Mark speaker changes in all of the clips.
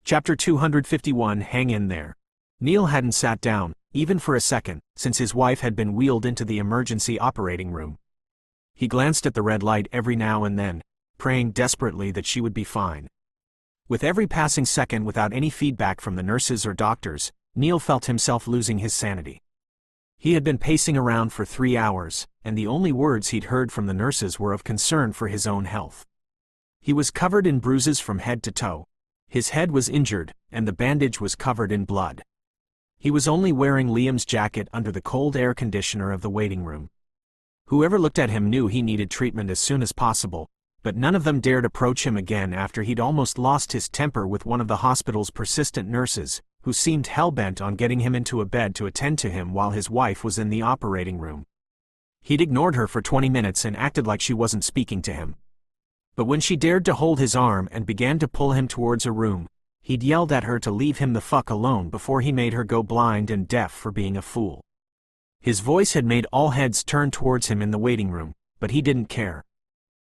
Speaker 1: Chapter 251 Hang in there. Neil hadn't sat down, even for a second, since his wife had been wheeled into the emergency operating room. He glanced at the red light every now and then, praying desperately that she would be fine. With every passing second without any feedback from the nurses or doctors, Neil felt himself losing his sanity. He had been pacing around for 3 hours, and the only words he'd heard from the nurses were of concern for his own health. He was covered in bruises from head to toe. His head was injured, and the bandage was covered in blood. He was only wearing Liam's jacket under the cold air conditioner of the waiting room. Whoever looked at him knew he needed treatment as soon as possible, but none of them dared approach him again after he'd almost lost his temper with one of the hospital's persistent nurses, who seemed hell-bent on getting him into a bed to attend to him while his wife was in the operating room. He'd ignored her for 20 minutes and acted like she wasn't speaking to him. But when she dared to hold his arm and began to pull him towards a room, he'd yelled at her to leave him the fuck alone before he made her go blind and deaf for being a fool. His voice had made all heads turn towards him in the waiting room, but he didn't care.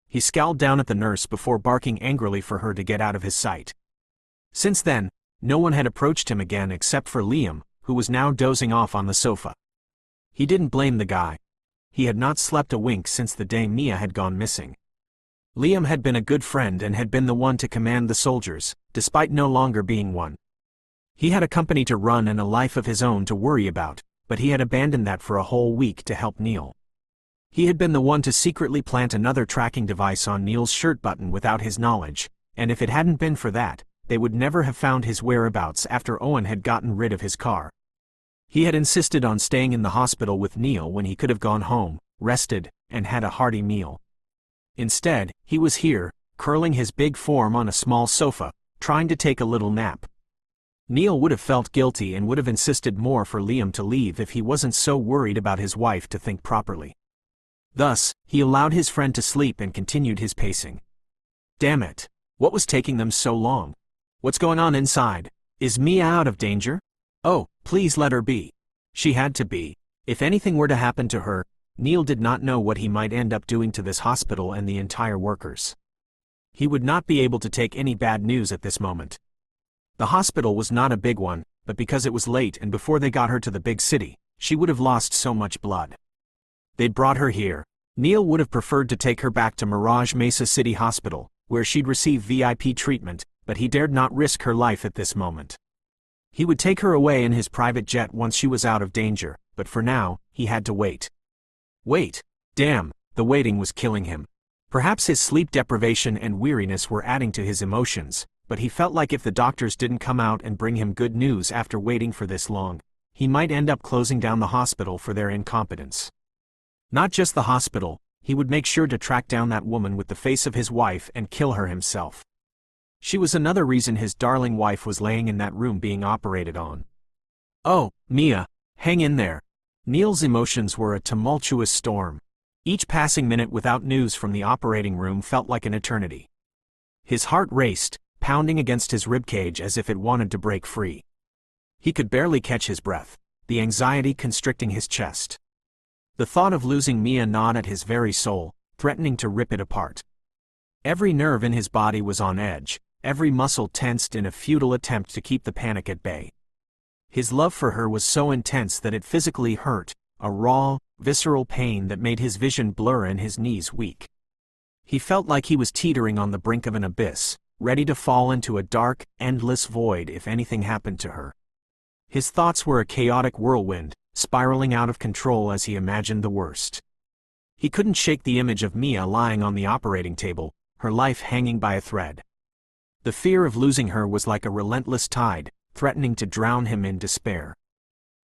Speaker 1: He scowled down at the nurse before barking angrily for her to get out of his sight. Since then, no one had approached him again except for Liam, who was now dozing off on the sofa. He didn't blame the guy. He had not slept a wink since the day Mia had gone missing. Liam had been a good friend and had been the one to command the soldiers, despite no longer being one. He had a company to run and a life of his own to worry about, but he had abandoned that for a whole week to help Neil. He had been the one to secretly plant another tracking device on Neil's shirt button without his knowledge, and if it hadn't been for that, they would never have found his whereabouts after Owen had gotten rid of his car. He had insisted on staying in the hospital with Neil when he could have gone home, rested, and had a hearty meal. Instead, he was here, curling his big form on a small sofa, trying to take a little nap. Neil would have felt guilty and would have insisted more for Liam to leave if he wasn't so worried about his wife to think properly. Thus, he allowed his friend to sleep and continued his pacing. Damn it! What was taking them so long? What's going on inside? Is Mia out of danger? Oh, please let her be. She had to be. If anything were to happen to her, Neil did not know what he might end up doing to this hospital and the entire workers. He would not be able to take any bad news at this moment. The hospital was not a big one, but because it was late and before they got her to the big city, she would have lost so much blood. They'd brought her here. Neil would have preferred to take her back to Mirage Mesa City Hospital, where she'd receive VIP treatment, but he dared not risk her life at this moment. He would take her away in his private jet once she was out of danger, but for now, he had to wait. Wait. Damn, the waiting was killing him. Perhaps his sleep deprivation and weariness were adding to his emotions, but he felt like if the doctors didn't come out and bring him good news after waiting for this long, he might end up closing down the hospital for their incompetence. Not just the hospital, he would make sure to track down that woman with the face of his wife and kill her himself. She was another reason his darling wife was laying in that room being operated on. Oh, Mia, hang in there. Neil's emotions were a tumultuous storm. Each passing minute without news from the operating room felt like an eternity. His heart raced, pounding against his ribcage as if it wanted to break free. He could barely catch his breath, the anxiety constricting his chest. The thought of losing Mia gnawed at his very soul, threatening to rip it apart. Every nerve in his body was on edge, every muscle tensed in a futile attempt to keep the panic at bay. His love for her was so intense that it physically hurt, a raw, visceral pain that made his vision blur and his knees weak. He felt like he was teetering on the brink of an abyss, ready to fall into a dark, endless void if anything happened to her. His thoughts were a chaotic whirlwind, spiraling out of control as he imagined the worst. He couldn't shake the image of Mia lying on the operating table, her life hanging by a thread. The fear of losing her was like a relentless tide, threatening to drown him in despair.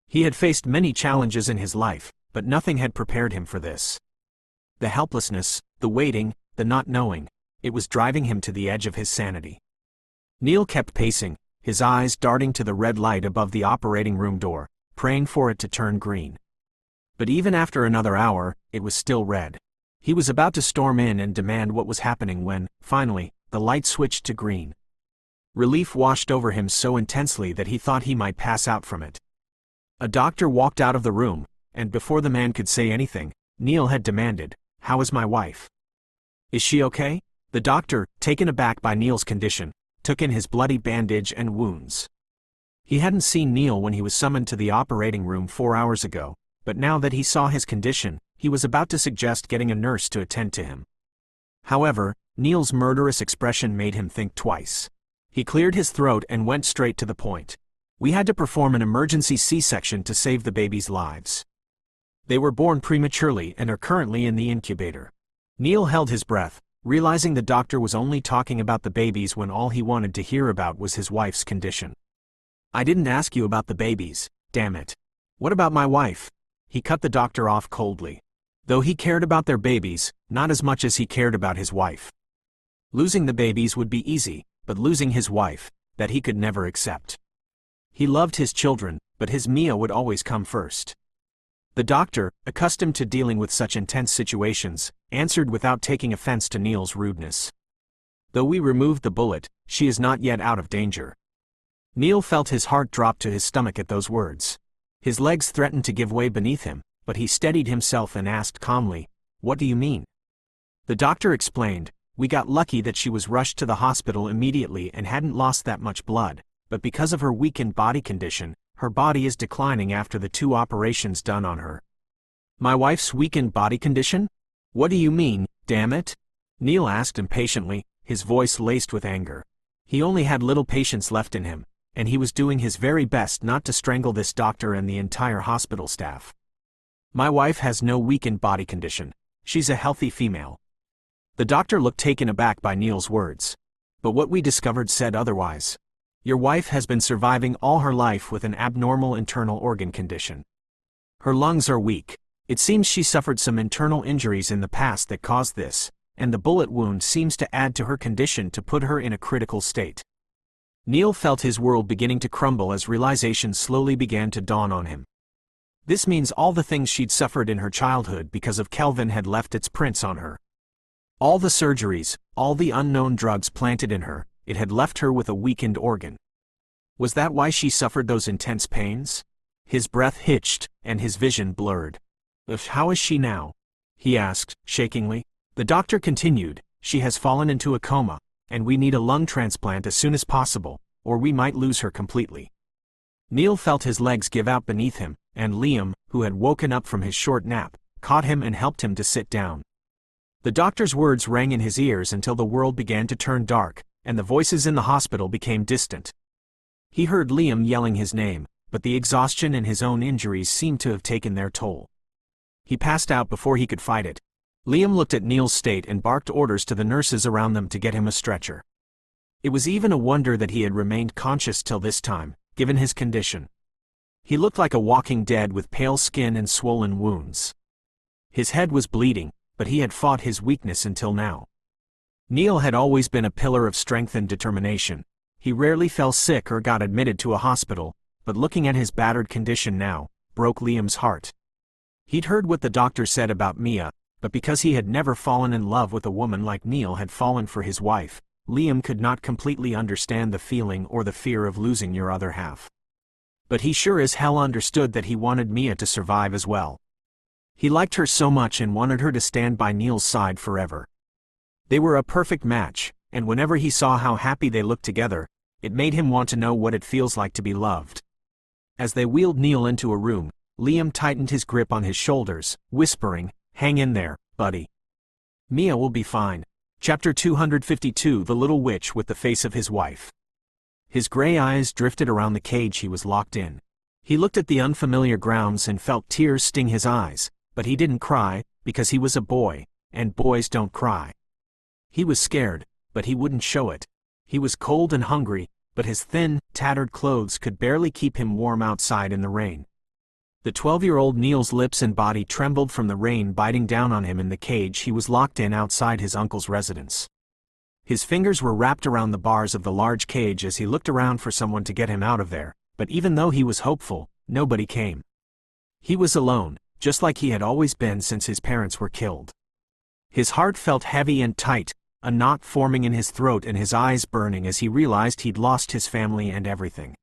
Speaker 1: He had faced many challenges in his life, but nothing had prepared him for this. The helplessness, the waiting, the not knowing, it was driving him to the edge of his sanity. Neil kept pacing, his eyes darting to the red light above the operating room door, praying for it to turn green. But even after another hour, it was still red. He was about to storm in and demand what was happening when, finally, the light switched to green. Relief washed over him so intensely that he thought he might pass out from it. A doctor walked out of the room, and before the man could say anything, Neil had demanded, "How is my wife? Is she okay?" The doctor, taken aback by Neil's condition, took in his bloody bandage and wounds. He hadn't seen Neil when he was summoned to the operating room 4 hours ago, but now that he saw his condition, he was about to suggest getting a nurse to attend to him. However, Neil's murderous expression made him think twice. He cleared his throat and went straight to the point. "We had to perform an emergency C-section to save the babies' lives. They were born prematurely and are currently in the incubator." Neil held his breath, realizing the doctor was only talking about the babies when all he wanted to hear about was his wife's condition. "I didn't ask you about the babies, damn it. What about my wife?" He cut the doctor off coldly. Though he cared about their babies, not as much as he cared about his wife. Losing the babies would be easy, but losing his wife, that he could never accept. He loved his children, but his Mia would always come first. The doctor, accustomed to dealing with such intense situations, answered without taking offense to Neil's rudeness. "Though we removed the bullet, she is not yet out of danger." Neil felt his heart drop to his stomach at those words. His legs threatened to give way beneath him, but he steadied himself and asked calmly, "What do you mean?" The doctor explained, "We got lucky that she was rushed to the hospital immediately and hadn't lost that much blood, but because of her weakened body condition, her body is declining after the 2 operations done on her." "My wife's weakened body condition? What do you mean, damn it?" Neil asked impatiently, his voice laced with anger. He only had little patience left in him, and he was doing his very best not to strangle this doctor and the entire hospital staff. "My wife has no weakened body condition. She's a healthy female." The doctor looked taken aback by Neil's words. "But what we discovered said otherwise. Your wife has been surviving all her life with an abnormal internal organ condition. Her lungs are weak. It seems she suffered some internal injuries in the past that caused this, and the bullet wound seems to add to her condition to put her in a critical state." Neil felt his world beginning to crumble as realization slowly began to dawn on him. This means all the things she'd suffered in her childhood because of Kelvin had left its prints on her. All the surgeries, all the unknown drugs planted in her, it had left her with a weakened organ. Was that why she suffered those intense pains? His breath hitched, and his vision blurred. "How is she now?" he asked, shakingly. The doctor continued, "She has fallen into a coma, and we need a lung transplant as soon as possible, or we might lose her completely." Neil felt his legs give out beneath him, and Liam, who had woken up from his short nap, caught him and helped him to sit down. The doctor's words rang in his ears until the world began to turn dark, and the voices in the hospital became distant. He heard Liam yelling his name, but the exhaustion and his own injuries seemed to have taken their toll. He passed out before he could fight it. Liam looked at Neil's state and barked orders to the nurses around them to get him a stretcher. It was even a wonder that he had remained conscious till this time, given his condition. He looked like a walking dead with pale skin and swollen wounds. His head was bleeding, but he had fought his weakness until now. Neil had always been a pillar of strength and determination. He rarely fell sick or got admitted to a hospital, but looking at his battered condition now, broke Liam's heart. He'd heard what the doctor said about Mia, but because he had never fallen in love with a woman like Neil had fallen for his wife, Liam could not completely understand the feeling or the fear of losing your other half. But he sure as hell understood that he wanted Mia to survive as well. He liked her so much and wanted her to stand by Neil's side forever. They were a perfect match, and whenever he saw how happy they looked together, it made him want to know what it feels like to be loved. As they wheeled Neil into a room, Liam tightened his grip on his shoulders, whispering, "Hang in there, buddy. Mia will be fine." Chapter 252 The Little Witch with the Face of His Wife. His gray eyes drifted around the cage he was locked in. He looked at the unfamiliar grounds and felt tears sting his eyes, but he didn't cry, because he was a boy, and boys don't cry. He was scared, but he wouldn't show it. He was cold and hungry, but his thin, tattered clothes could barely keep him warm outside in the rain. The 12-year-old Neil's lips and body trembled from the rain biting down on him in the cage he was locked in outside his uncle's residence. His fingers were wrapped around the bars of the large cage as he looked around for someone to get him out of there, but even though he was hopeful, nobody came. He was alone, just like he had always been since his parents were killed. His heart felt heavy and tight, a knot forming in his throat and his eyes burning as he realized he'd lost his family and everything.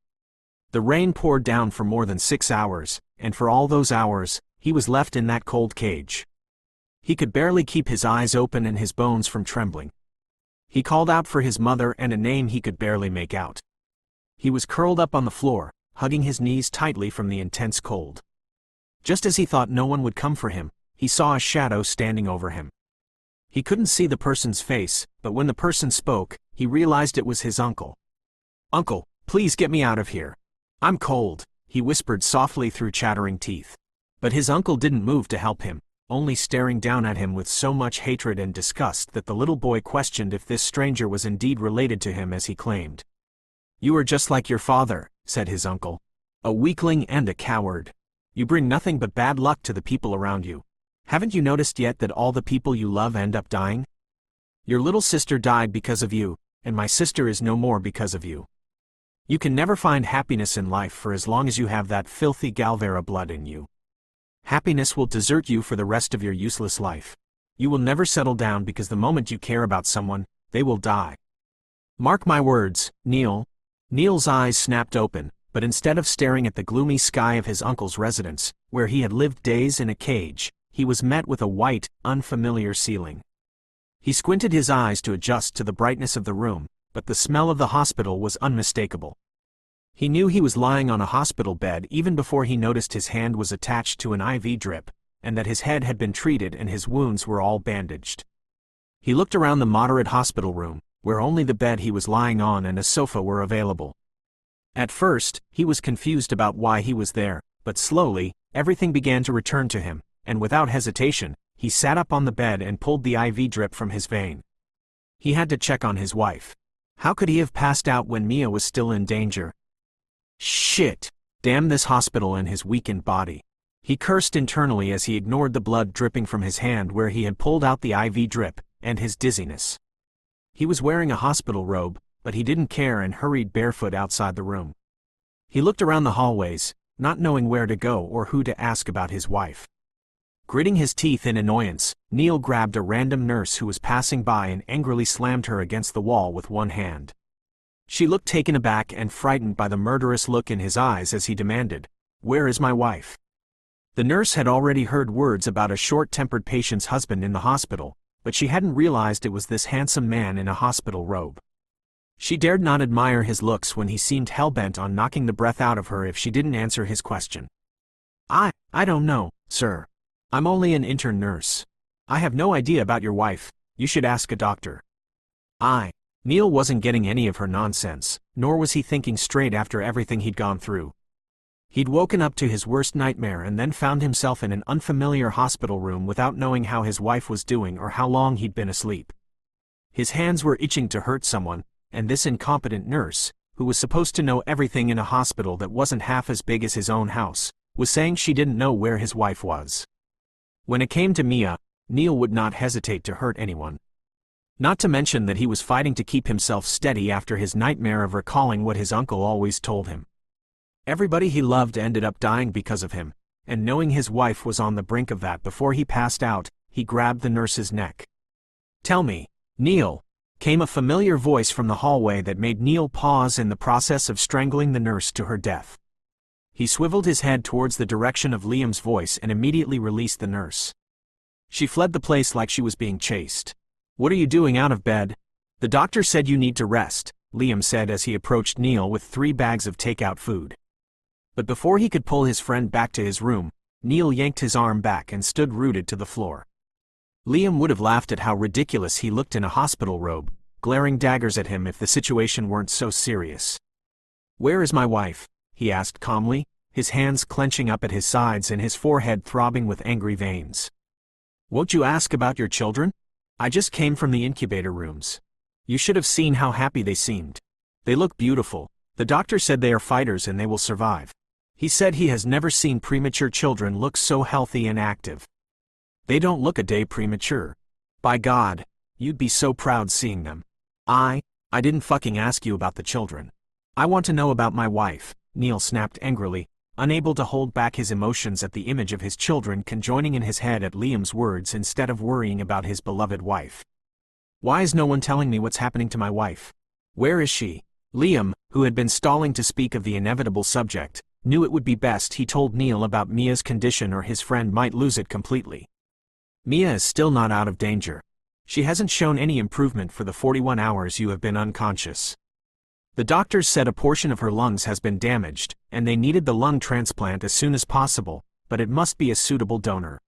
Speaker 1: The rain poured down for more than 6 hours, and for all those hours, he was left in that cold cage. He could barely keep his eyes open and his bones from trembling. He called out for his mother and a name he could barely make out. He was curled up on the floor, hugging his knees tightly from the intense cold. Just as he thought no one would come for him, he saw a shadow standing over him. He couldn't see the person's face, but when the person spoke, he realized it was his uncle. "Uncle, please get me out of here. I'm cold," he whispered softly through chattering teeth. But his uncle didn't move to help him, only staring down at him with so much hatred and disgust that the little boy questioned if this stranger was indeed related to him as he claimed. "You are just like your father," said his uncle. "A weakling and a coward. You bring nothing but bad luck to the people around you. Haven't you noticed yet that all the people you love end up dying? Your little sister died because of you, and my sister is no more because of you. You can never find happiness in life for as long as you have that filthy Galvera blood in you. Happiness will desert you for the rest of your useless life. You will never settle down because the moment you care about someone, they will die. Mark my words, Neil." Neil's eyes snapped open, but instead of staring at the gloomy sky of his uncle's residence, where he had lived days in a cage, he was met with a white, unfamiliar ceiling. He squinted his eyes to adjust to the brightness of the room, but the smell of the hospital was unmistakable. He knew he was lying on a hospital bed even before he noticed his hand was attached to an IV drip, and that his head had been treated and his wounds were all bandaged. He looked around the moderate hospital room, where only the bed he was lying on and a sofa were available. At first, he was confused about why he was there, but slowly, everything began to return to him, and without hesitation, he sat up on the bed and pulled the IV drip from his vein. He had to check on his wife. How could he have passed out when Mia was still in danger? Shit! Damn this hospital and his weakened body. He cursed internally as he ignored the blood dripping from his hand where he had pulled out the IV drip, and his dizziness. He was wearing a hospital robe, but he didn't care and hurried barefoot outside the room. He looked around the hallways, not knowing where to go or who to ask about his wife. Gritting his teeth in annoyance, Neil grabbed a random nurse who was passing by and angrily slammed her against the wall with one hand. She looked taken aback and frightened by the murderous look in his eyes as he demanded, "Where is my wife?" The nurse had already heard words about a short-tempered patient's husband in the hospital, but she hadn't realized it was this handsome man in a hospital robe. She dared not admire his looks when he seemed hell-bent on knocking the breath out of her if she didn't answer his question. I don't know, sir. I'm only an intern nurse. I have no idea about your wife. You should ask a doctor." Neil wasn't getting any of her nonsense, nor was he thinking straight after everything he'd gone through. He'd woken up to his worst nightmare and then found himself in an unfamiliar hospital room without knowing how his wife was doing or how long he'd been asleep. His hands were itching to hurt someone, and this incompetent nurse, who was supposed to know everything in a hospital that wasn't half as big as his own house, was saying she didn't know where his wife was. When it came to Mia, Neil would not hesitate to hurt anyone. Not to mention that he was fighting to keep himself steady after his nightmare of recalling what his uncle always told him. Everybody he loved ended up dying because of him, and knowing his wife was on the brink of that before he passed out, he grabbed the nurse's neck. "Tell me, Neil," came a familiar voice from the hallway that made Neil pause in the process of strangling the nurse to her death. He swiveled his head towards the direction of Liam's voice and immediately released the nurse. She fled the place like she was being chased. "What are you doing out of bed? The doctor said you need to rest," Liam said as he approached Neil with 3 bags of takeout food. But before he could pull his friend back to his room, Neil yanked his arm back and stood rooted to the floor. Liam would have laughed at how ridiculous he looked in a hospital robe, glaring daggers at him if the situation weren't so serious. "Where is my wife?" he asked calmly, his hands clenching up at his sides and his forehead throbbing with angry veins. "Won't you ask about your children? I just came from the incubator rooms. You should have seen how happy they seemed. They look beautiful. The doctor said they are fighters and they will survive. He said he has never seen premature children look so healthy and active. They don't look a day premature. By God, you'd be so proud seeing them." I didn't fucking ask you about the children. I want to know about my wife," Neil snapped angrily, unable to hold back his emotions at the image of his children conjoining in his head at Liam's words instead of worrying about his beloved wife. "Why is no one telling me what's happening to my wife? Where is she?" Liam, who had been stalling to speak of the inevitable subject, knew it would be best he told Neil about Mia's condition or his friend might lose it completely. "Mia is still not out of danger. She hasn't shown any improvement for the 41 hours you have been unconscious. The doctors said a portion of her lungs has been damaged, and they needed the lung transplant as soon as possible, but it must be a suitable donor.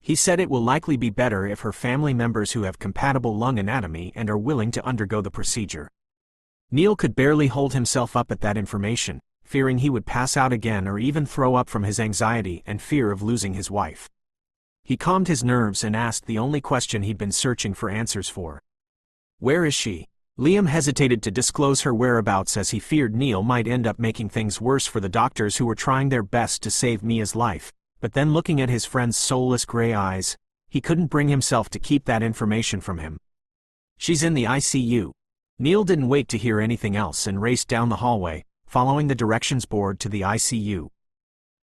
Speaker 1: He said it will likely be better if her family members who have compatible lung anatomy and are willing to undergo the procedure. Neil could barely hold himself up at that information, fearing he would pass out again or even throw up from his anxiety and fear of losing his wife. He calmed his nerves and asked the only question he'd been searching for answers for. "Where is she?" Liam hesitated to disclose her whereabouts as he feared Neil might end up making things worse for the doctors who were trying their best to save Mia's life, but then looking at his friend's soulless gray eyes, he couldn't bring himself to keep that information from him. "She's in the ICU." Neil didn't wait to hear anything else and raced down the hallway, following the directions board to the ICU.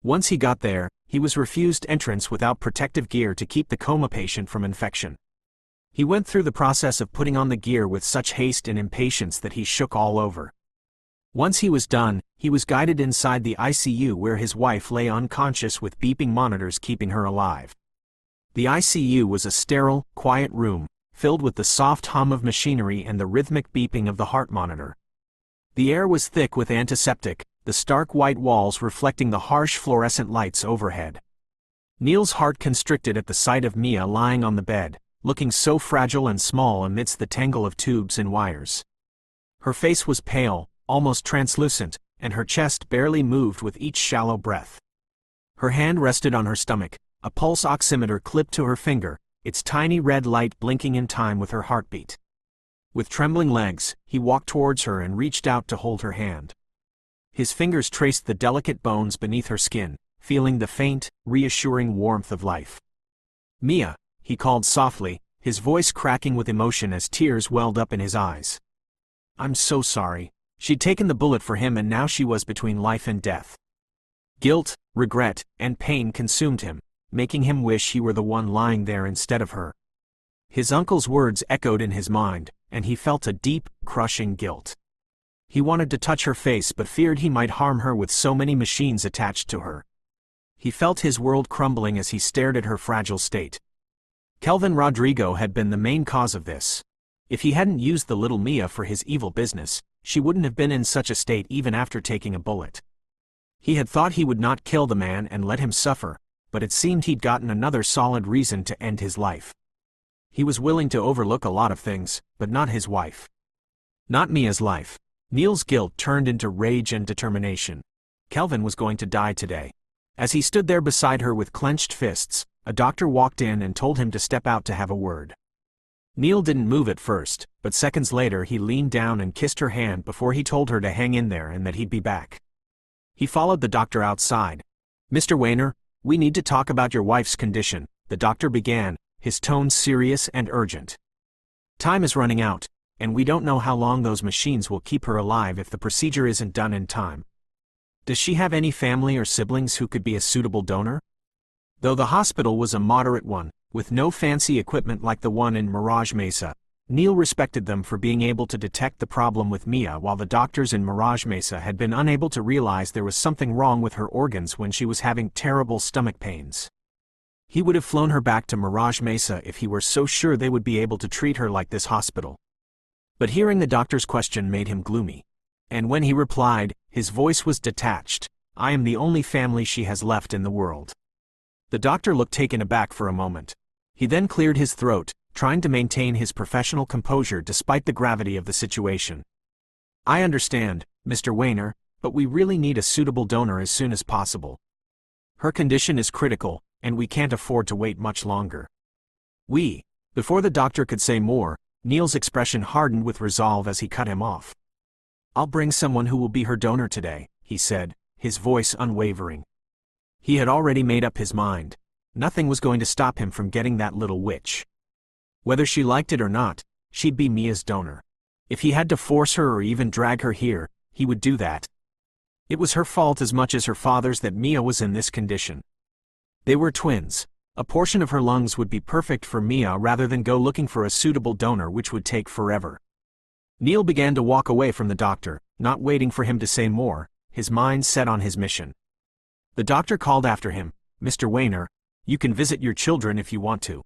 Speaker 1: Once he got there, he was refused entrance without protective gear to keep the coma patient from infection. He went through the process of putting on the gear with such haste and impatience that he shook all over. Once he was done, he was guided inside the ICU where his wife lay unconscious with beeping monitors keeping her alive. The ICU was a sterile, quiet room, filled with the soft hum of machinery and the rhythmic beeping of the heart monitor. The air was thick with antiseptic, the stark white walls reflecting the harsh fluorescent lights overhead. Neil's heart constricted at the sight of Mia lying on the bed, looking so fragile and small amidst the tangle of tubes and wires. Her face was pale, almost translucent, and her chest barely moved with each shallow breath. Her hand rested on her stomach, a pulse oximeter clipped to her finger, its tiny red light blinking in time with her heartbeat. With trembling legs, he walked towards her and reached out to hold her hand. His fingers traced the delicate bones beneath her skin, feeling the faint, reassuring warmth of life. "Mia," he called softly, his voice cracking with emotion as tears welled up in his eyes. "I'm so sorry." She'd taken the bullet for him and now she was between life and death. Guilt, regret, and pain consumed him, making him wish he were the one lying there instead of her. His uncle's words echoed in his mind, and he felt a deep, crushing guilt. He wanted to touch her face but feared he might harm her with so many machines attached to her. He felt his world crumbling as he stared at her fragile state. Kelvin Rodrigo had been the main cause of this. If he hadn't used the little Mia for his evil business, she wouldn't have been in such a state even after taking a bullet. He had thought he would not kill the man and let him suffer, but it seemed he'd gotten another solid reason to end his life. He was willing to overlook a lot of things, but not his wife. Not Mia's life. Neil's guilt turned into rage and determination. Kelvin was going to die today. As he stood there beside her with clenched fists, a doctor walked in and told him to step out to have a word. Neil didn't move at first, but seconds later he leaned down and kissed her hand before he told her to hang in there and that he'd be back. He followed the doctor outside. "Mr. Weiner, we need to talk about your wife's condition," the doctor began, his tone serious and urgent. "Time is running out, and we don't know how long those machines will keep her alive if the procedure isn't done in time. Does she have any family or siblings who could be a suitable donor?" Though the hospital was a moderate one, with no fancy equipment like the one in Mirage Mesa, Neil respected them for being able to detect the problem with Mia while the doctors in Mirage Mesa had been unable to realize there was something wrong with her organs when she was having terrible stomach pains. He would have flown her back to Mirage Mesa if he were so sure they would be able to treat her like this hospital. But hearing the doctor's question made him gloomy. And when he replied, his voice was detached. "I am the only family she has left in the world." The doctor looked taken aback for a moment. He then cleared his throat, trying to maintain his professional composure despite the gravity of the situation. "I understand, Mr. Weiner, but we really need a suitable donor as soon as possible. Her condition is critical, and we can't afford to wait much longer." Before the doctor could say more, Neil's expression hardened with resolve as he cut him off. "I'll bring someone who will be her donor today," he said, his voice unwavering. He had already made up his mind. Nothing was going to stop him from getting that little witch. Whether she liked it or not, she'd be Mia's donor. If he had to force her or even drag her here, he would do that. It was her fault as much as her father's that Mia was in this condition. They were twins. A portion of her lungs would be perfect for Mia rather than go looking for a suitable donor which would take forever. Neil began to walk away from the doctor, not waiting for him to say more, his mind set on his mission. The doctor called after him, "Mr. Weiner, you can visit your children if you want to."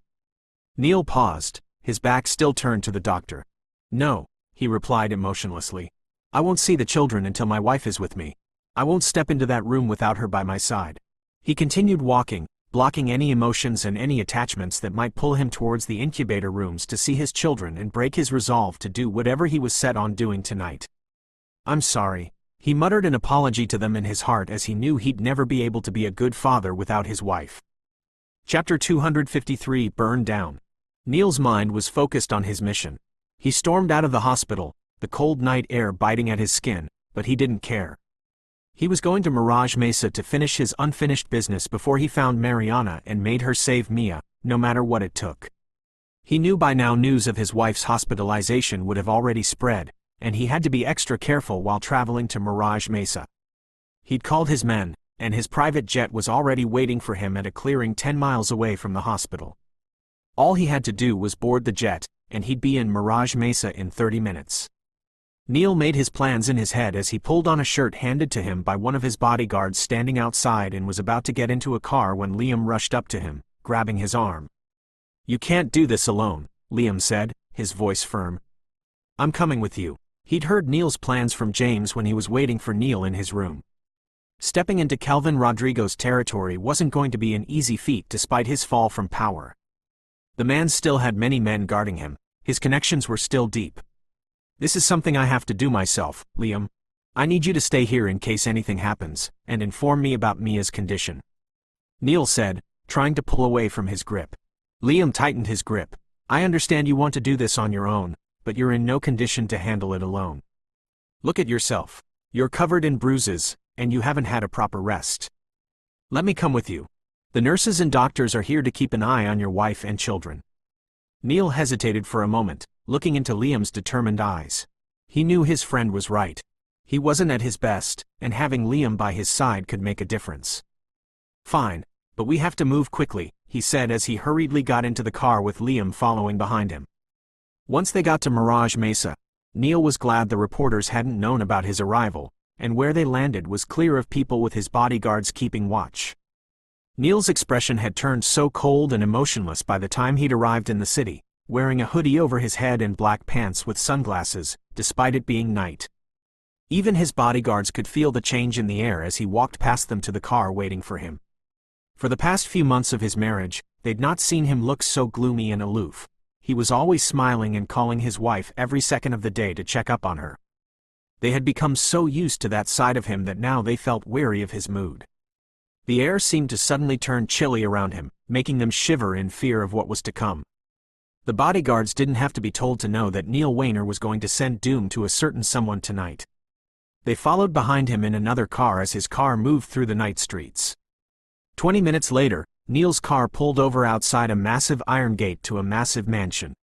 Speaker 1: Neil paused. his back still turned to the doctor. "No," he replied emotionlessly. "I won't see the children until my wife is with me. I won't step into that room without her by my side." He continued walking, blocking any emotions and any attachments that might pull him towards the incubator rooms to see his children and break his resolve to do whatever he was set on doing tonight. "I'm sorry." He muttered an apology to them in his heart as he knew he'd never be able to be a good father without his wife. Chapter 253 Burned Down. Neil's mind was focused on his mission. He stormed out of the hospital, the cold night air biting at his skin, but he didn't care. He was going to Mirage Mesa to finish his unfinished business before he found Mariana and made her save Mia, no matter what it took. He knew by now news of his wife's hospitalization would have already spread, and he had to be extra careful while traveling to Mirage Mesa. He'd called his men, and his private jet was already waiting for him at a clearing 10 miles away from the hospital. All he had to do was board the jet, and he'd be in Mirage Mesa in 30 minutes. Neil made his plans in his head as he pulled on a shirt handed to him by one of his bodyguards standing outside and was about to get into a car when Liam rushed up to him, grabbing his arm. "You can't do this alone," Liam said, his voice firm. "I'm coming with you." He'd heard Neil's plans from James when he was waiting for Neil in his room. Stepping into Calvin Rodrigo's territory wasn't going to be an easy feat despite his fall from power. The man still had many men guarding him, his connections were still deep. "This is something I have to do myself, Liam. I need you to stay here in case anything happens, and inform me about Mia's condition," Neil said, trying to pull away from his grip. Liam tightened his grip. "I understand you want to do this on your own, but you're in no condition to handle it alone. Look at yourself. You're covered in bruises, and you haven't had a proper rest. Let me come with you. The nurses and doctors are here to keep an eye on your wife and children." Neil hesitated for a moment, looking into Liam's determined eyes. He knew his friend was right. He wasn't at his best, and having Liam by his side could make a difference. "Fine, but we have to move quickly," he said as he hurriedly got into the car with Liam following behind him. Once they got to Mirage Mesa, Neil was glad the reporters hadn't known about his arrival, and where they landed was clear of people with his bodyguards keeping watch. Neil's expression had turned so cold and emotionless by the time he'd arrived in the city, wearing a hoodie over his head and black pants with sunglasses, despite it being night. Even his bodyguards could feel the change in the air as he walked past them to the car waiting for him. For the past few months of his marriage, they'd not seen him look so gloomy and aloof. He was always smiling and calling his wife every second of the day to check up on her. They had become so used to that side of him that now they felt wary of his mood. The air seemed to suddenly turn chilly around him, making them shiver in fear of what was to come. The bodyguards didn't have to be told to know that Neil Wayner was going to send doom to a certain someone tonight. They followed behind him in another car as his car moved through the night streets. 20 minutes later, Neil's car pulled over outside a massive iron gate to a massive mansion.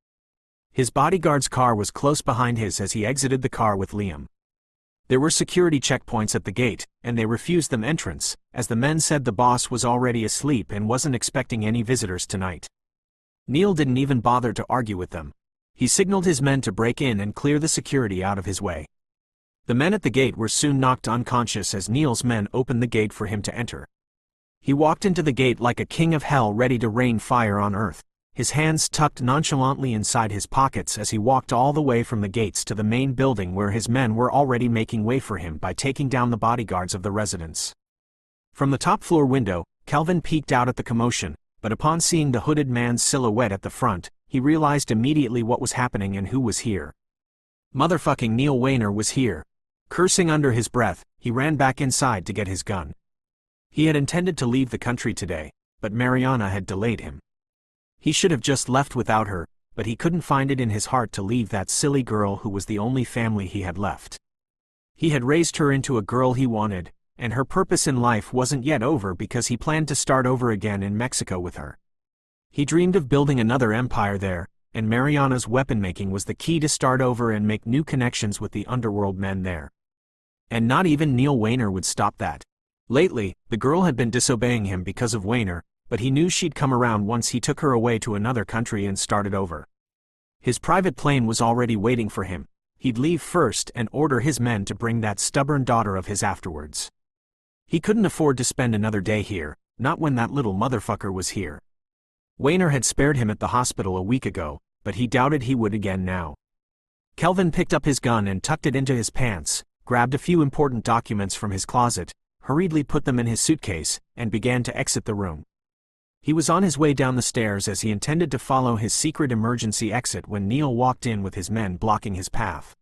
Speaker 1: His bodyguard's car was close behind his as he exited the car with Liam. There were security checkpoints at the gate, and they refused them entrance, as the men said the boss was already asleep and wasn't expecting any visitors tonight. Neil didn't even bother to argue with them. He signaled his men to break in and clear the security out of his way. The men at the gate were soon knocked unconscious as Neil's men opened the gate for him to enter. He walked into the gate like a king of hell ready to rain fire on earth, his hands tucked nonchalantly inside his pockets as he walked all the way from the gates to the main building where his men were already making way for him by taking down the bodyguards of the residence. From the top floor window, Calvin peeked out at the commotion, but upon seeing the hooded man's silhouette at the front, he realized immediately what was happening and who was here. Motherfucking Neil Wayner was here. Cursing under his breath, he ran back inside to get his gun. He had intended to leave the country today, but Mariana had delayed him. He should have just left without her, but he couldn't find it in his heart to leave that silly girl who was the only family he had left. He had raised her into a girl he wanted, and her purpose in life wasn't yet over because he planned to start over again in Mexico with her. He dreamed of building another empire there, and Mariana's weapon-making was the key to start over and make new connections with the underworld men there. And not even Neil Wayner would stop that. Lately, the girl had been disobeying him because of Wayner, but he knew she'd come around once he took her away to another country and started over. His private plane was already waiting for him. He'd leave first and order his men to bring that stubborn daughter of his afterwards. He couldn't afford to spend another day here, not when that little motherfucker was here. Wayner had spared him at the hospital a week ago, but he doubted he would again now. Kelvin picked up his gun and tucked it into his pants, grabbed a few important documents from his closet, hurriedly put them in his suitcase, and began to exit the room. He was on his way down the stairs as he intended to follow his secret emergency exit when Neil walked in with his men blocking his path.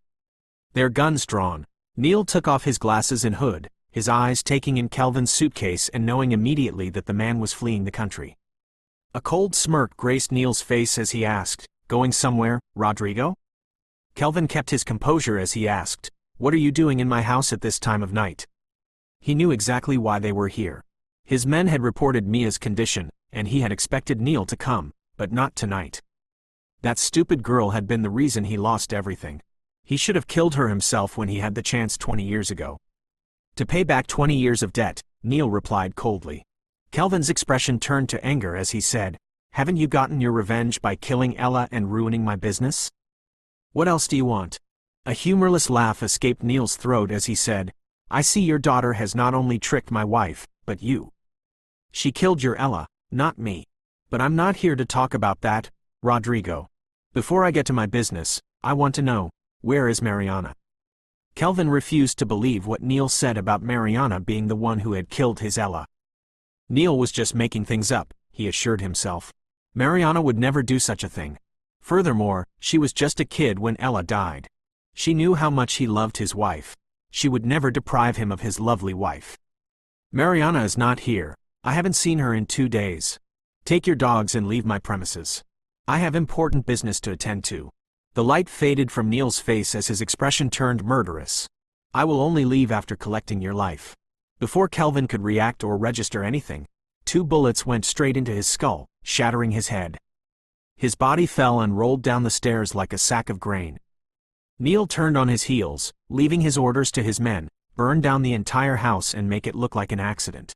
Speaker 1: Their guns drawn, Neil took off his glasses and hood, his eyes taking in Kelvin's suitcase and knowing immediately that the man was fleeing the country. A cold smirk graced Neil's face as he asked, "Going somewhere, Rodrigo?" Kelvin kept his composure as he asked, "What are you doing in my house at this time of night?" He knew exactly why they were here. His men had reported Mia's condition, and he had expected Neil to come, but not tonight. That stupid girl had been the reason he lost everything. He should have killed her himself when he had the chance 20 years ago. To pay back 20 years of debt, Neil replied coldly. Kelvin's expression turned to anger as he said, "Haven't you gotten your revenge by killing Ella and ruining my business? What else do you want?" A humorless laugh escaped Neil's throat as he said, "I see your daughter has not only tricked my wife, but you. She killed your Ella, not me. But I'm not here to talk about that, Rodrigo. Before I get to my business, I want to know, where is Mariana?" Kelvin refused to believe what Neil said about Mariana being the one who had killed his Ella. Neil was just making things up, he assured himself. Mariana would never do such a thing. Furthermore, she was just a kid when Ella died. She knew how much he loved his wife. She would never deprive him of his lovely wife. "Mariana is not here. I haven't seen her in 2 days. Take your dogs and leave my premises. I have important business to attend to." The light faded from Neil's face as his expression turned murderous. "I will only leave after collecting your life." Before Kelvin could react or register anything, 2 bullets went straight into his skull, shattering his head. His body fell and rolled down the stairs like a sack of grain. Neil turned on his heels, leaving his orders to his men, burn down the entire house and make it look like an accident.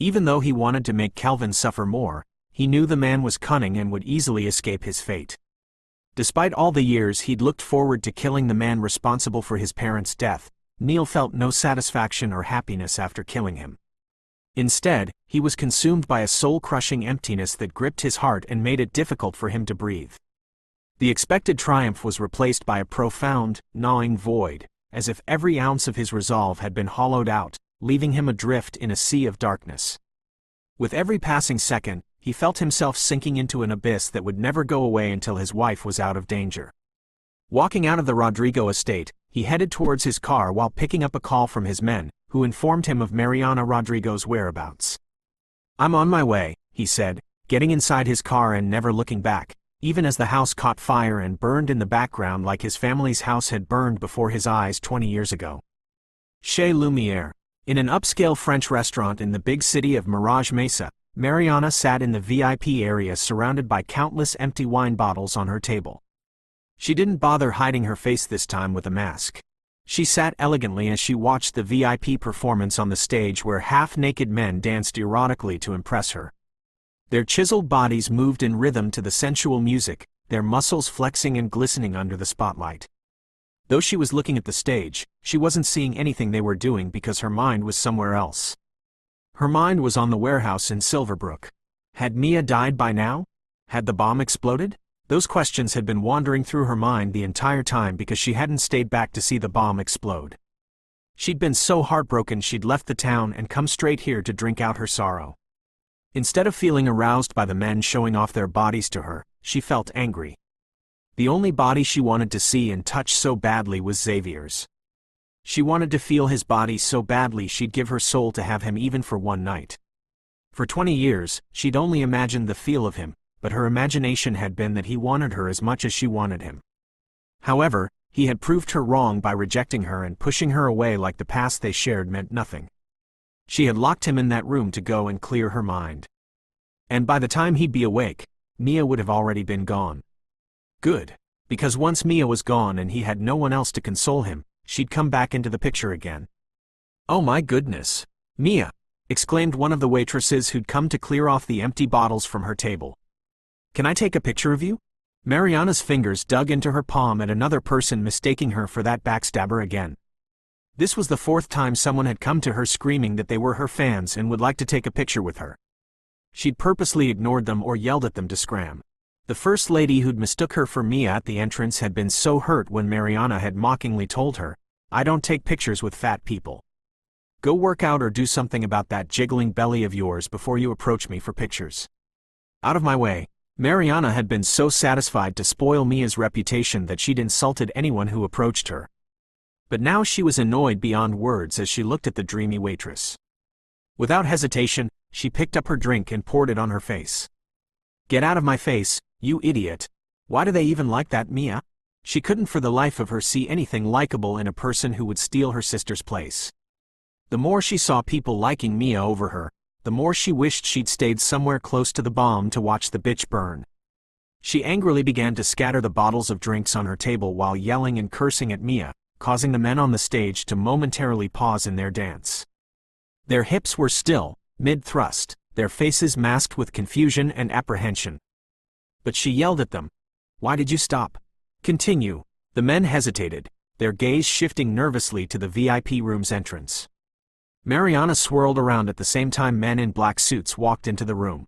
Speaker 1: Even though he wanted to make Kelvin suffer more, he knew the man was cunning and would easily escape his fate. Despite all the years he'd looked forward to killing the man responsible for his parents' death, Neil felt no satisfaction or happiness after killing him. Instead, he was consumed by a soul-crushing emptiness that gripped his heart and made it difficult for him to breathe. The expected triumph was replaced by a profound, gnawing void, as if every ounce of his resolve had been hollowed out, leaving him adrift in a sea of darkness. With every passing second, he felt himself sinking into an abyss that would never go away until his wife was out of danger. Walking out of the Rodrigo estate, he headed towards his car while picking up a call from his men, who informed him of Mariana Rodrigo's whereabouts. "I'm on my way," he said, getting inside his car and never looking back, even as the house caught fire and burned in the background like his family's house had burned before his eyes 20 years ago. Chez Lumière. In an upscale French restaurant in the big city of Mirage Mesa, Mariana sat in the VIP area surrounded by countless empty wine bottles on her table. She didn't bother hiding her face this time with a mask. She sat elegantly as she watched the VIP performance on the stage where half-naked men danced erotically to impress her. Their chiseled bodies moved in rhythm to the sensual music, their muscles flexing and glistening under the spotlight. Though she was looking at the stage, she wasn't seeing anything they were doing because her mind was somewhere else. Her mind was on the warehouse in Silverbrook. Had Mia died by now? Had the bomb exploded? Those questions had been wandering through her mind the entire time because she hadn't stayed back to see the bomb explode. She'd been so heartbroken she'd left the town and come straight here to drink out her sorrow. Instead of feeling aroused by the men showing off their bodies to her, she felt angry. The only body she wanted to see and touch so badly was Xavier's. She wanted to feel his body so badly she'd give her soul to have him even for one night. For 20 years, she'd only imagined the feel of him, but her imagination had been that he wanted her as much as she wanted him. However, he had proved her wrong by rejecting her and pushing her away like the past they shared meant nothing. She had locked him in that room to go and clear her mind. And by the time he'd be awake, Mia would have already been gone. Good. Because once Mia was gone and he had no one else to console him, she'd come back into the picture again. "Oh my goodness! Mia!" exclaimed one of the waitresses who'd come to clear off the empty bottles from her table. "Can I take a picture of you?" Mariana's fingers dug into her palm at another person mistaking her for that backstabber again. This was the 4th time someone had come to her screaming that they were her fans and would like to take a picture with her. She'd purposely ignored them or yelled at them to scram. The first lady who'd mistook her for Mia at the entrance had been so hurt when Mariana had mockingly told her, "I don't take pictures with fat people. Go work out or do something about that jiggling belly of yours before you approach me for pictures. Out of my way." Mariana had been so satisfied to spoil Mia's reputation that she'd insulted anyone who approached her. But now she was annoyed beyond words as she looked at the dreamy waitress. Without hesitation, she picked up her drink and poured it on her face. "Get out of my face, you idiot. Why do they even like that Mia?" She couldn't for the life of her see anything likable in a person who would steal her sister's place. The more she saw people liking Mia over her, the more she wished she'd stayed somewhere close to the bomb to watch the bitch burn. She angrily began to scatter the bottles of drinks on her table while yelling and cursing at Mia, causing the men on the stage to momentarily pause in their dance. Their hips were still, mid-thrust, their faces masked with confusion and apprehension. But she yelled at them. "Why did you stop? Continue." The men hesitated, their gaze shifting nervously to the VIP room's entrance. Mariana swirled around at the same time men in black suits walked into the room.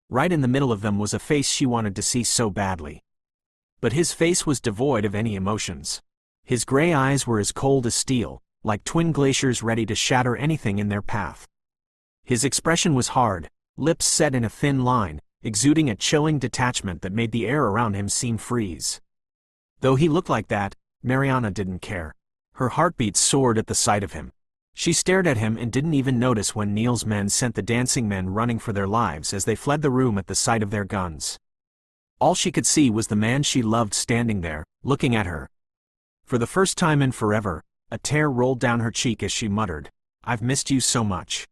Speaker 1: Right in the middle of them was a face she wanted to see so badly. But his face was devoid of any emotions. His gray eyes were as cold as steel, like twin glaciers ready to shatter anything in their path. His expression was hard, lips set in a thin line, exuding a chilling detachment that made the air around him seem freeze. Though he looked like that, Mariana didn't care. Her heartbeat soared at the sight of him. She stared at him and didn't even notice when Neil's men sent the dancing men running for their lives as they fled the room at the sight of their guns. All she could see was the man she loved standing there, looking at her. For the first time in forever, a tear rolled down her cheek as she muttered, "I've missed you so much."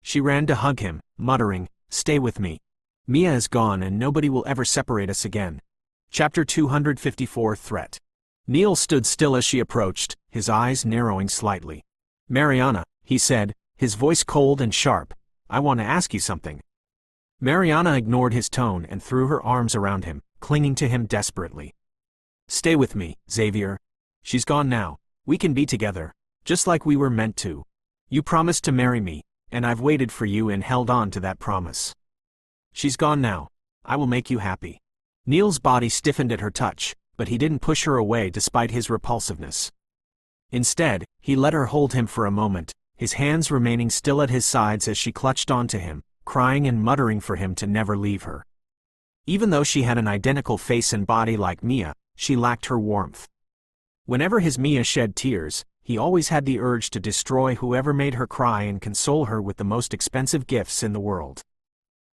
Speaker 1: She ran to hug him, muttering, "Stay with me. Mia is gone and nobody will ever separate us again." Chapter 254 Threat. Neil stood still as she approached, his eyes narrowing slightly. "Mariana," he said, his voice cold and sharp, "I want to ask you something." Mariana ignored his tone and threw her arms around him, clinging to him desperately. "Stay with me, Xavier. She's gone now. We can be together, just like we were meant to. You promised to marry me, and I've waited for you and held on to that promise. She's gone now. I will make you happy." Neil's body stiffened at her touch, but he didn't push her away despite his repulsiveness. Instead, he let her hold him for a moment, his hands remaining still at his sides as she clutched onto him, crying and muttering for him to never leave her. Even though she had an identical face and body like Mia, she lacked her warmth. Whenever his Mia shed tears, he always had the urge to destroy whoever made her cry and console her with the most expensive gifts in the world.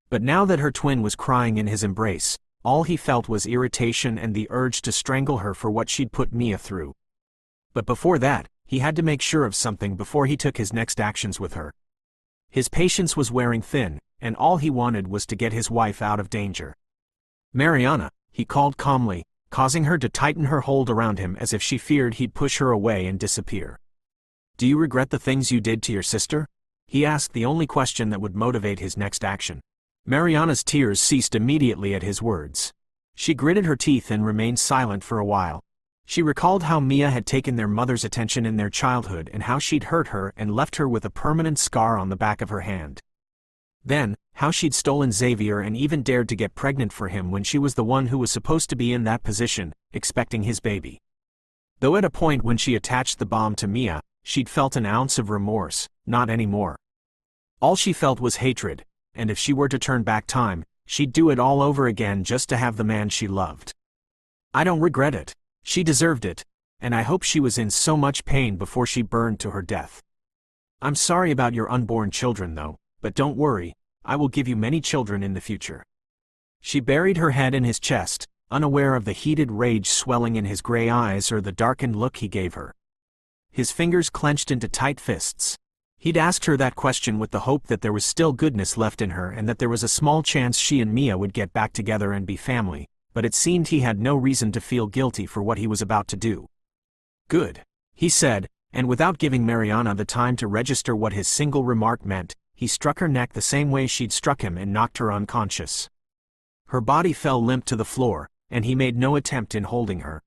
Speaker 1: But now that her twin was crying in his embrace, all he felt was irritation and the urge to strangle her for what she'd put Mia through. But before that, he had to make sure of something before he took his next actions with her. His patience was wearing thin, and all he wanted was to get his wife out of danger. "Mariana," he called calmly, causing her to tighten her hold around him as if she feared he'd push her away and disappear. "Do you regret the things you did to your sister?" he asked, the only question that would motivate his next action. Mariana's tears ceased immediately at his words. She gritted her teeth and remained silent for a while. She recalled how Mia had taken their mother's attention in their childhood and how she'd hurt her and left her with a permanent scar on the back of her hand. Then, how she'd stolen Xavier and even dared to get pregnant for him when she was the one who was supposed to be in that position, expecting his baby. Though at a point when she attached the bomb to Mia, she'd felt an ounce of remorse, not anymore. All she felt was hatred, and if she were to turn back time, she'd do it all over again just to have the man she loved. "I don't regret it. She deserved it, and I hope she was in so much pain before she burned to her death. I'm sorry about your unborn children though, but don't worry, I will give you many children in the future." She buried her head in his chest, unaware of the heated rage swelling in his gray eyes or the darkened look he gave her. His fingers clenched into tight fists. He'd asked her that question with the hope that there was still goodness left in her and that there was a small chance she and Mia would get back together and be family, but it seemed he had no reason to feel guilty for what he was about to do. "Good," he said, and without giving Mariana the time to register what his single remark meant, he struck her neck the same way she'd struck him and knocked her unconscious. Her body fell limp to the floor, and he made no attempt in holding her.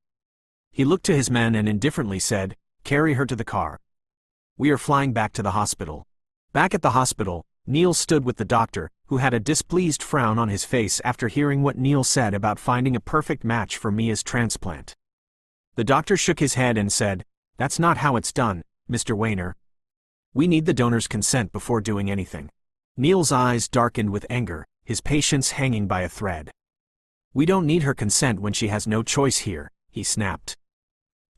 Speaker 1: He looked to his men and indifferently said, "Carry her to the car. We are flying back to the hospital." Back at the hospital, Neil stood with the doctor, who had a displeased frown on his face after hearing what Neil said about finding a perfect match for Mia's transplant. The doctor shook his head and said, "That's not how it's done, Mr. Weiner. We need the donor's consent before doing anything." Neil's eyes darkened with anger, his patience hanging by a thread. "We don't need her consent when she has no choice here," he snapped.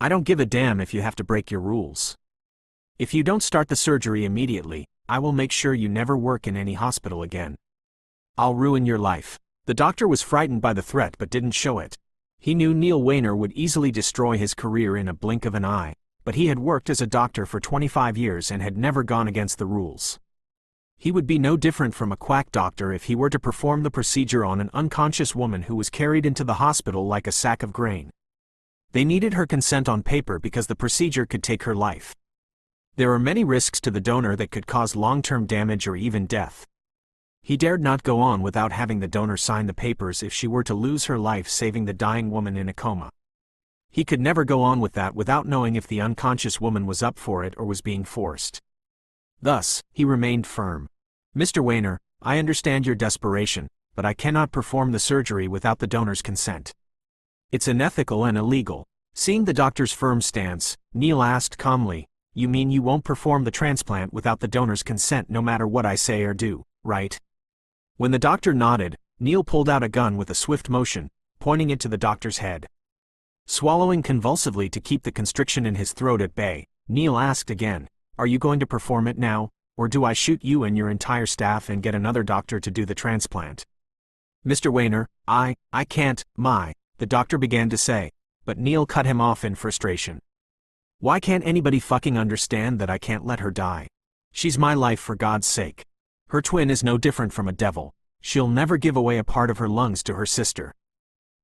Speaker 1: "I don't give a damn if you have to break your rules. If you don't start the surgery immediately, I will make sure you never work in any hospital again. I'll ruin your life." The doctor was frightened by the threat but didn't show it. He knew Neil Weiner would easily destroy his career in a blink of an eye, but he had worked as a doctor for 25 years and had never gone against the rules. He would be no different from a quack doctor if he were to perform the procedure on an unconscious woman who was carried into the hospital like a sack of grain. They needed her consent on paper because the procedure could take her life. There are many risks to the donor that could cause long-term damage or even death. He dared not go on without having the donor sign the papers if she were to lose her life saving the dying woman in a coma. He could never go on with that without knowing if the unconscious woman was up for it or was being forced. Thus, he remained firm. "Mr. Weiner, I understand your desperation, but I cannot perform the surgery without the donor's consent. It's unethical and illegal." Seeing the doctor's firm stance, Neil asked calmly, "You mean you won't perform the transplant without the donor's consent no matter what I say or do, right?" When the doctor nodded, Neil pulled out a gun with a swift motion, pointing it to the doctor's head. Swallowing convulsively to keep the constriction in his throat at bay, Neil asked again, "Are you going to perform it now, or do I shoot you and your entire staff and get another doctor to do the transplant?" "Mr. Weiner, I can't, the doctor began to say, but Neil cut him off in frustration. "Why can't anybody fucking understand that I can't let her die? She's my life for God's sake. Her twin is no different from a devil. She'll never give away a part of her lungs to her sister.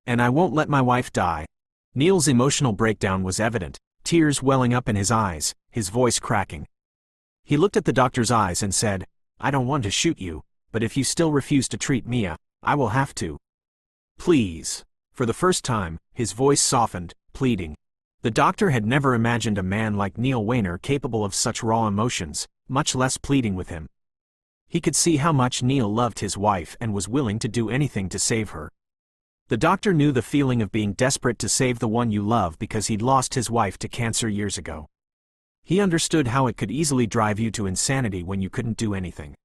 Speaker 1: And I won't let my wife die." Neil's emotional breakdown was evident, tears welling up in his eyes, his voice cracking. He looked at the doctor's eyes and said, "I don't want to shoot you, but if you still refuse to treat Mia, I will have to. Please." For the first time, his voice softened, pleading. The doctor had never imagined a man like Neil Weiner capable of such raw emotions, much less pleading with him. He could see how much Neil loved his wife and was willing to do anything to save her. The doctor knew the feeling of being desperate to save the one you love because he'd lost his wife to cancer years ago. He understood how it could easily drive you to insanity when you couldn't do anything.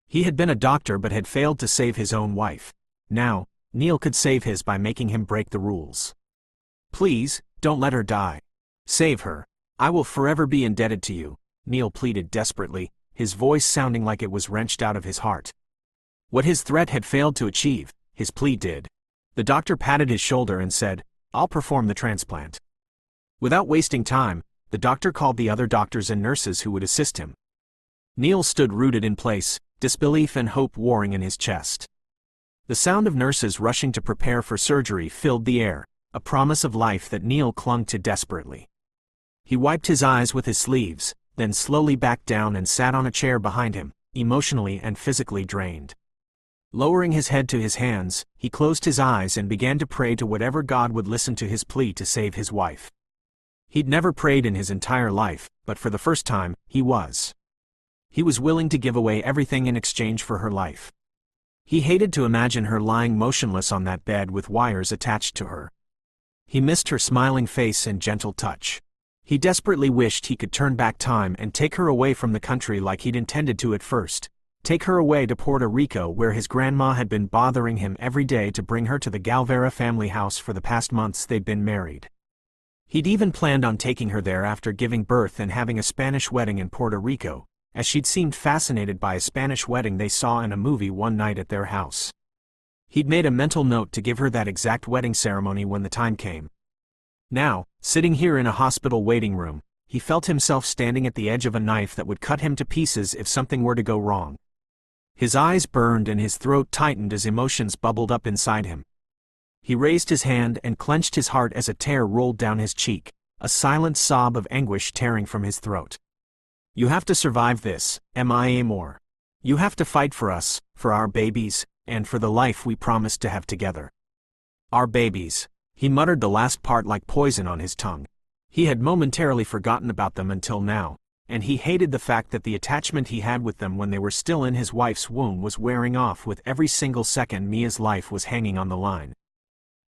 Speaker 1: He had been a doctor but had failed to save his own wife. Now, Neil could save his by making him break the rules. "Please, don't let her die. Save her. I will forever be indebted to you," Neil pleaded desperately, his voice sounding like it was wrenched out of his heart. What his threat had failed to achieve, his plea did. The doctor patted his shoulder and said, "I'll perform the transplant." Without wasting time, the doctor called the other doctors and nurses who would assist him. Neil stood rooted in place, disbelief and hope warring in his chest. The sound of nurses rushing to prepare for surgery filled the air, a promise of life that Neil clung to desperately. He wiped his eyes with his sleeves, then slowly backed down and sat on a chair behind him, emotionally and physically drained. Lowering his head to his hands, he closed his eyes and began to pray to whatever God would listen to his plea to save his wife. He'd never prayed in his entire life, but for the first time, he was. He was willing to give away everything in exchange for her life. He hated to imagine her lying motionless on that bed with wires attached to her. He missed her smiling face and gentle touch. He desperately wished he could turn back time and take her away from the country like he'd intended to at first. Take her away to Puerto Rico where his grandma had been bothering him every day to bring her to the Galvera family house for the past months they'd been married. He'd even planned on taking her there after giving birth and having a Spanish wedding in Puerto Rico, as she'd seemed fascinated by a Spanish wedding they saw in a movie one night at their house. He'd made a mental note to give her that exact wedding ceremony when the time came. Now, sitting here in a hospital waiting room, he felt himself standing at the edge of a knife that would cut him to pieces if something were to go wrong. His eyes burned and his throat tightened as emotions bubbled up inside him. He raised his hand and clenched his heart as a tear rolled down his cheek, a silent sob of anguish tearing from his throat. "You have to survive this, Mia Moore. You have to fight for us, for our babies, and for the life we promised to have together. Our babies." He muttered the last part like poison on his tongue. He had momentarily forgotten about them until now, and he hated the fact that the attachment he had with them when they were still in his wife's womb was wearing off with every single second Mia's life was hanging on the line.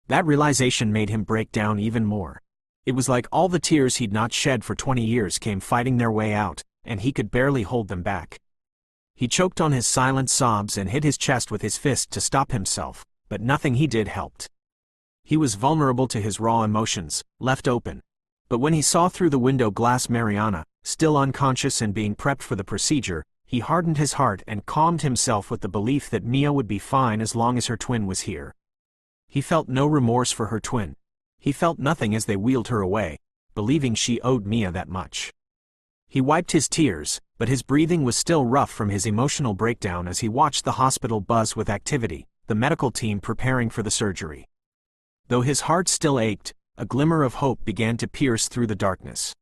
Speaker 1: That realization made him break down even more. It was like all the tears he'd not shed for 20 years came fighting their way out, and he could barely hold them back. He choked on his silent sobs and hit his chest with his fist to stop himself, but nothing he did helped. He was vulnerable to his raw emotions, left open. But when he saw through the window glass Mariana, still unconscious and being prepped for the procedure, he hardened his heart and calmed himself with the belief that Mia would be fine as long as her twin was here. He felt no remorse for her twin. He felt nothing as they wheeled her away, believing she owed Mia that much. He wiped his tears, but his breathing was still rough from his emotional breakdown as he watched the hospital buzz with activity, the medical team preparing for the surgery. Though his heart still ached, a glimmer of hope began to pierce through the darkness.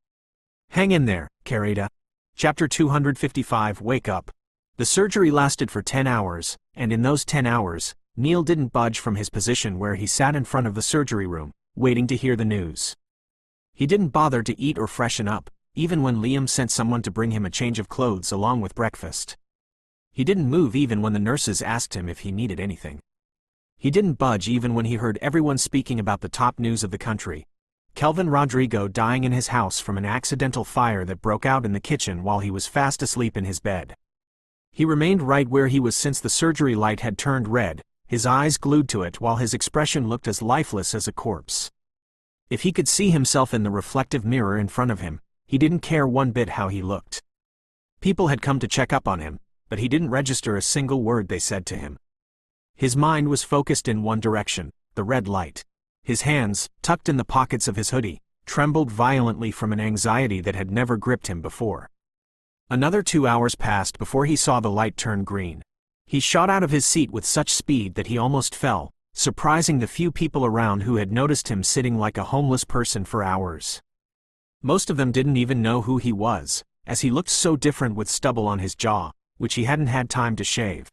Speaker 1: Hang in there, querida. Chapter 255 Wake Up. The surgery lasted for 10 hours, and in those 10 hours, Neil didn't budge from his position where he sat in front of the surgery room, waiting to hear the news. He didn't bother to eat or freshen up, even when Liam sent someone to bring him a change of clothes along with breakfast. He didn't move even when the nurses asked him if he needed anything. He didn't budge even when he heard everyone speaking about the top news of the country. Kelvin Rodrigo dying in his house from an accidental fire that broke out in the kitchen while he was fast asleep in his bed. He remained right where he was since the surgery light had turned red, his eyes glued to it while his expression looked as lifeless as a corpse. If he could see himself in the reflective mirror in front of him, he didn't care one bit how he looked. People had come to check up on him, but he didn't register a single word they said to him. His mind was focused in one direction, the red light. His hands, tucked in the pockets of his hoodie, trembled violently from an anxiety that had never gripped him before. Another 2 hours passed before he saw the light turn green. He shot out of his seat with such speed that he almost fell, surprising the few people around who had noticed him sitting like a homeless person for hours. Most of them didn't even know who he was, as he looked so different with stubble on his jaw, which he hadn't had time to shave.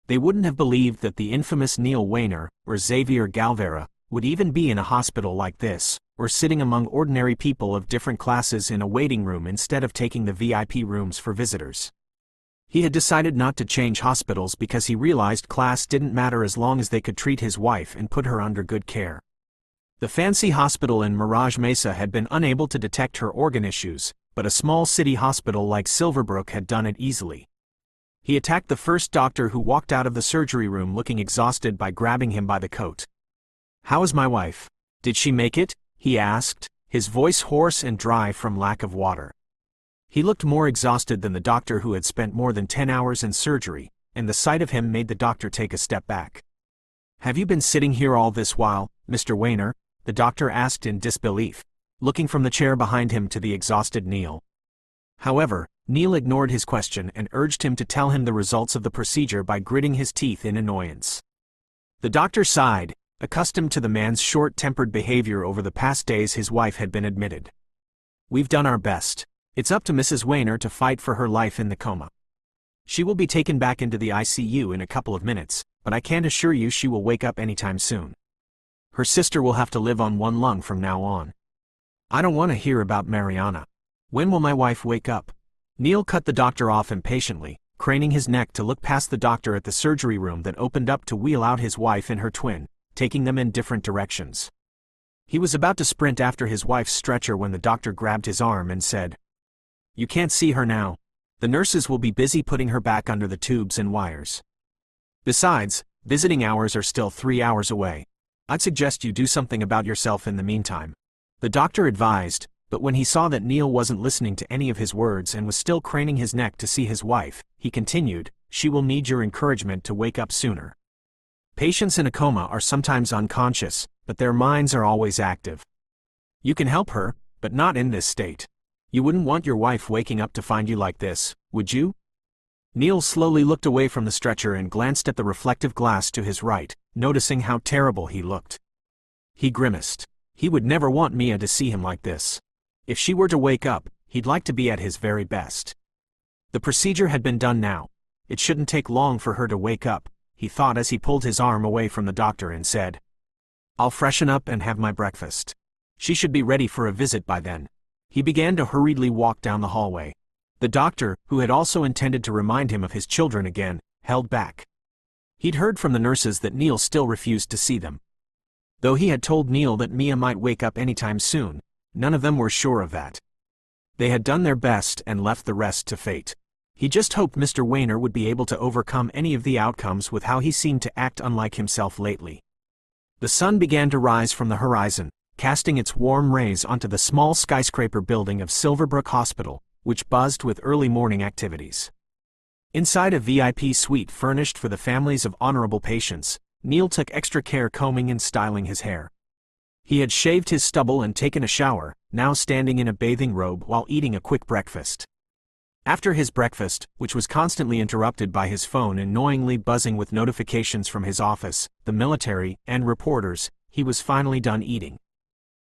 Speaker 1: They wouldn't have believed that the infamous Neil Weiner, or Xavier Galvera, would even be in a hospital like this, or sitting among ordinary people of different classes in a waiting room instead of taking the VIP rooms for visitors. He had decided not to change hospitals because he realized class didn't matter as long as they could treat his wife and put her under good care. The fancy hospital in Mirage Mesa had been unable to detect her organ issues, but a small city hospital like Silverbrook had done it easily. He attacked the first doctor who walked out of the surgery room looking exhausted by grabbing him by the coat. "How is my wife? Did she make it?" he asked, his voice hoarse and dry from lack of water. He looked more exhausted than the doctor who had spent more than 10 hours in surgery, and the sight of him made the doctor take a step back. "Have you been sitting here all this while, Mr. Weiner?" the doctor asked in disbelief, looking from the chair behind him to the exhausted Neil. However, Neil ignored his question and urged him to tell him the results of the procedure by gritting his teeth in annoyance. The doctor sighed, accustomed to the man's short-tempered behavior over the past days his wife had been admitted. "We've done our best. It's up to Mrs. Weiner to fight for her life in the coma. She will be taken back into the ICU in a couple of minutes, but I can't assure you she will wake up anytime soon. Her sister will have to live on one lung from now on. I don't want to hear about Mariana. When will my wife wake up?" Neil cut the doctor off impatiently, craning his neck to look past the doctor at the surgery room that opened up to wheel out his wife and her twin, taking them in different directions. He was about to sprint after his wife's stretcher when the doctor grabbed his arm and said, "You can't see her now. The nurses will be busy putting her back under the tubes and wires. Besides, visiting hours are still 3 hours away. I'd suggest you do something about yourself in the meantime," the doctor advised, but when he saw that Neil wasn't listening to any of his words and was still craning his neck to see his wife, he continued, "She will need your encouragement to wake up sooner. Patients in a coma are sometimes unconscious, but their minds are always active. You can help her, but not in this state. You wouldn't want your wife waking up to find you like this, would you?" Neil slowly looked away from the stretcher and glanced at the reflective glass to his right, noticing how terrible he looked. He grimaced. He would never want Mia to see him like this. If she were to wake up, he'd like to be at his very best. The procedure had been done now. It shouldn't take long for her to wake up, he thought as he pulled his arm away from the doctor and said, "I'll freshen up and have my breakfast. She should be ready for a visit by then." He began to hurriedly walk down the hallway, The doctor, who had also intended to remind him of his children again, held back. He'd heard from the nurses that Neil still refused to see them. Though he had told Neil that Mia might wake up anytime soon, none of them were sure of that. They had done their best and left the rest to fate. He just hoped Mr. Wayner would be able to overcome any of the outcomes with how he seemed to act unlike himself lately. The sun began to rise from the horizon, casting its warm rays onto the small skyscraper building of Silverbrook Hospital, which buzzed with early morning activities. Inside a VIP suite furnished for the families of honorable patients, Neil took extra care combing and styling his hair. He had shaved his stubble and taken a shower, now standing in a bathing robe while eating a quick breakfast. After his breakfast, which was constantly interrupted by his phone annoyingly buzzing with notifications from his office, the military, and reporters, he was finally done eating.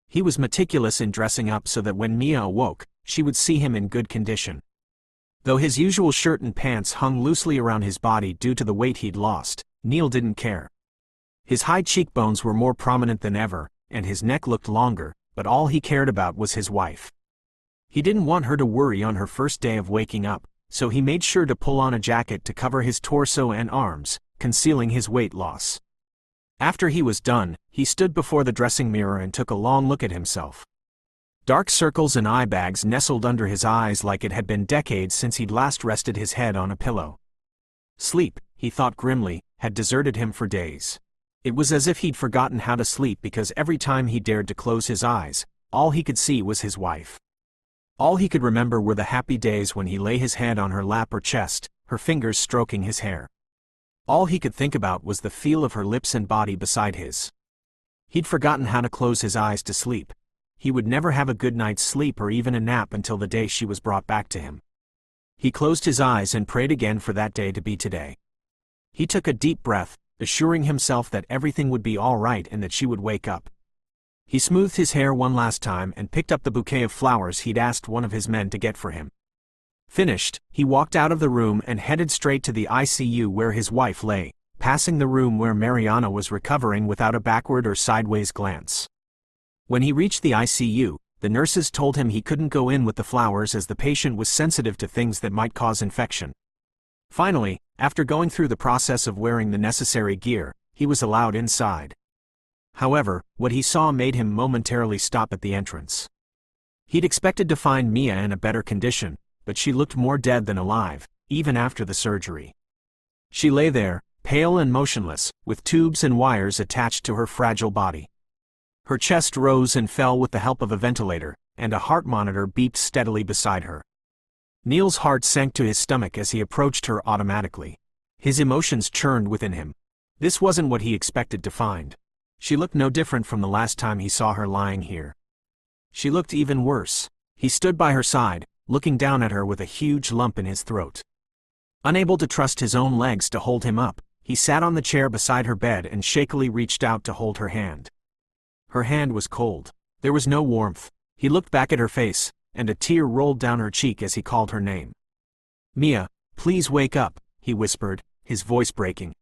Speaker 1: He was meticulous in dressing up so that when Mia awoke, she would see him in good condition. Though his usual shirt and pants hung loosely around his body due to the weight he'd lost, Neil didn't care. His high cheekbones were more prominent than ever, and his neck looked longer, but all he cared about was his wife. He didn't want her to worry on her first day of waking up, so he made sure to pull on a jacket to cover his torso and arms, concealing his weight loss. After he was done, he stood before the dressing mirror and took a long look at himself. Dark circles and eye bags nestled under his eyes like it had been decades since he'd last rested his head on a pillow. Sleep, he thought grimly, had deserted him for days. It was as if he'd forgotten how to sleep because every time he dared to close his eyes, all he could see was his wife. All he could remember were the happy days when he lay his head on her lap or chest, her fingers stroking his hair. All he could think about was the feel of her lips and body beside his. He'd forgotten how to close his eyes to sleep. He would never have a good night's sleep or even a nap until the day she was brought back to him. He closed his eyes and prayed again for that day to be today. He took a deep breath, assuring himself that everything would be all right and that she would wake up. He smoothed his hair one last time and picked up the bouquet of flowers he'd asked one of his men to get for him. Finished, he walked out of the room and headed straight to the ICU where his wife lay, passing the room where Mariana was recovering without a backward or sideways glance. When he reached the ICU, the nurses told him he couldn't go in with the flowers as the patient was sensitive to things that might cause infection. Finally, after going through the process of wearing the necessary gear, he was allowed inside. However, what he saw made him momentarily stop at the entrance. He'd expected to find Mia in a better condition, but she looked more dead than alive, even after the surgery. She lay there, pale and motionless, with tubes and wires attached to her fragile body. Her chest rose and fell with the help of a ventilator, and a heart monitor beeped steadily beside her. Neil's heart sank to his stomach as he approached her automatically. His emotions churned within him. This wasn't what he expected to find. She looked no different from the last time he saw her lying here. She looked even worse. He stood by her side, looking down at her with a huge lump in his throat. Unable to trust his own legs to hold him up, he sat on the chair beside her bed and shakily reached out to hold her hand. Her hand was cold. There was no warmth. He looked back at her face, and a tear rolled down her cheek as he called her name. "Mia, please wake up," he whispered, his voice breaking.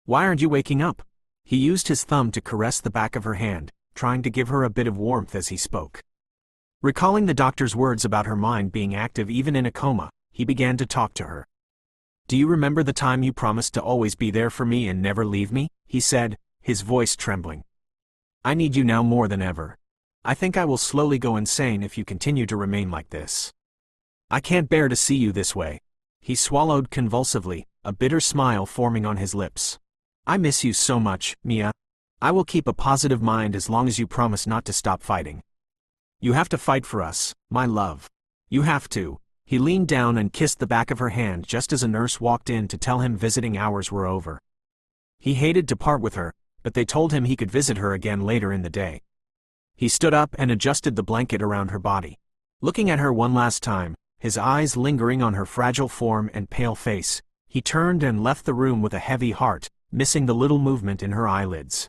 Speaker 1: "Why aren't you waking up?" He used his thumb to caress the back of her hand, trying to give her a bit of warmth as he spoke. Recalling the doctor's words about her mind being active even in a coma, he began to talk to her. "Do you remember the time you promised to always be there for me and never leave me?" he said, his voice trembling. "I need you now more than ever. I think I will slowly go insane if you continue to remain like this. I can't bear to see you this way." He swallowed convulsively, a bitter smile forming on his lips. "I miss you so much, Mia. I will keep a positive mind as long as you promise not to stop fighting. You have to fight for us, my love. You have to." He leaned down and kissed the back of her hand just as a nurse walked in to tell him visiting hours were over. He hated to part with her, but they told him he could visit her again later in the day. He stood up and adjusted the blanket around her body. Looking at her one last time, his eyes lingering on her fragile form and pale face, he turned and left the room with a heavy heart, missing the little movement in her eyelids.